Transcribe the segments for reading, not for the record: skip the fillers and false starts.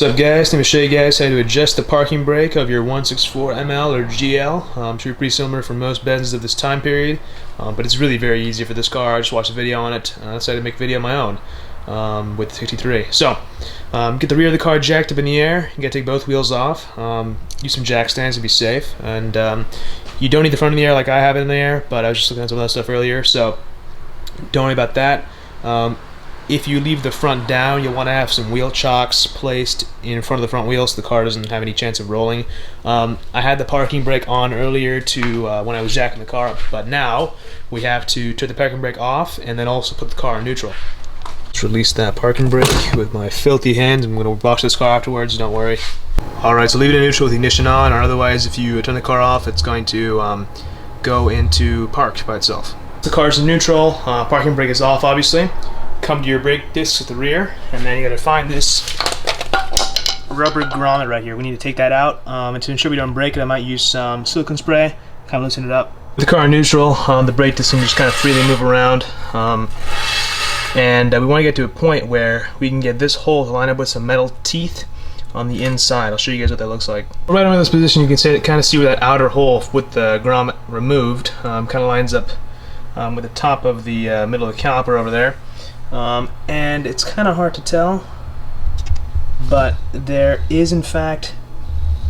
What's up guys, let me show you guys how to adjust the parking brake of your 164 ML or GL. Should be pretty similar for most Benzes of this time period, but it's really very easy for this car. I just watched a video on it. I decided to make a video of my own with the 63. So, get the rear of the car jacked up in the air. You gotta take both wheels off. Use some jack stands to be safe, and you don't need the front in the air like I have it in the air, but I was just looking at some of that stuff earlier, so don't worry about that. If you leave the front down, you'll want to have some wheel chocks placed in front of the front wheel so the car doesn't have any chance of rolling. I had the parking brake on earlier to when I was jacking the car up, but now we have to turn the parking brake off and then also put the car in neutral. Let's release that parking brake with my filthy hands. I'm going to wash this car afterwards, don't worry. Alright, so leave it in neutral with the ignition on, or otherwise if you turn the car off it's going to go into park by itself. The car's in neutral, parking brake is off obviously. Come to your brake disc at the rear, and then you got to find this rubber grommet right here. We need to take that out, and to ensure we don't break it, I might use some silicone spray, kind of loosen it up. With the car in neutral, the brake disc can just kind of freely move around, and we want to get to a point where we can get this hole to line up with some metal teeth on the inside. I'll show you guys what that looks like. Right over this position, you can kind of see where that outer hole with the grommet removed kind of lines up with the top of the middle of the caliper over there. And it's kind of hard to tell, but there is in fact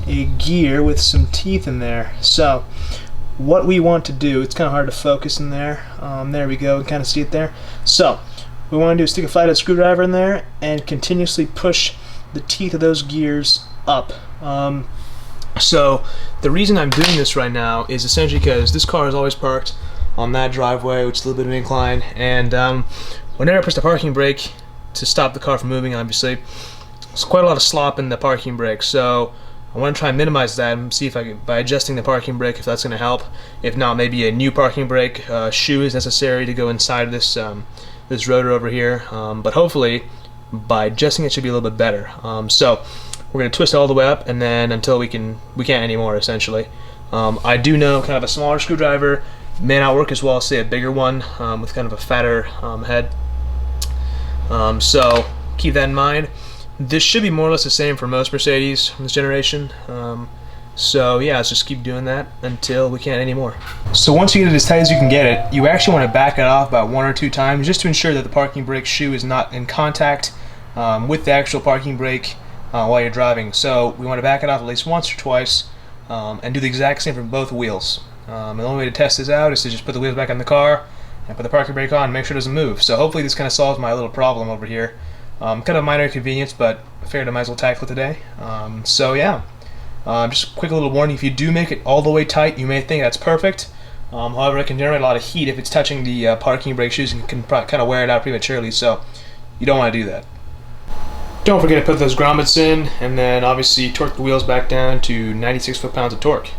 a gear with some teeth in there. So what we want to do, it's kind of hard to focus in there. There we go, kind of see it there. So what we want to do is stick a flathead screwdriver in there and continuously push the teeth of those gears up. So the reason I'm doing this right now is essentially because this car is always parked on that driveway, which is a little bit of an incline, and whenever I push the parking brake to stop the car from moving, obviously, there's quite a lot of slop in the parking brake. So I want to try and minimize that and see if I can, by adjusting the parking brake, if that's going to help. If not, maybe a new parking brake shoe is necessary to go inside of this this rotor over here. But hopefully, by adjusting it, should be a little bit better. So we're going to twist it all the way up, and then until we can't anymore, essentially. I do know kind of a smaller screwdriver may not work as well as say a bigger one with kind of a fatter head. So keep that in mind. This should be more or less the same for most Mercedes from this generation. So yeah, let's just keep doing that until we can't anymore. So once you get it as tight as you can get it, you actually want to back it off about 1 or 2 times just to ensure that the parking brake shoe is not in contact with the actual parking brake while you're driving. So we want to back it off at least once or twice and do the exact same for both wheels. The only way to test this out is to just put the wheels back on the car and put the parking brake on and make sure it doesn't move. So hopefully this kind of solves my little problem over here. Kind of minor inconvenience, but I figured I might as well tackle it today. So yeah, just a quick little warning, if you do make it all the way tight, you may think that's perfect. However, it can generate a lot of heat if it's touching the parking brake shoes and can kind of wear it out prematurely, so you don't want to do that. Don't forget to put those grommets in, and then obviously torque the wheels back down to 96 foot-pounds of torque.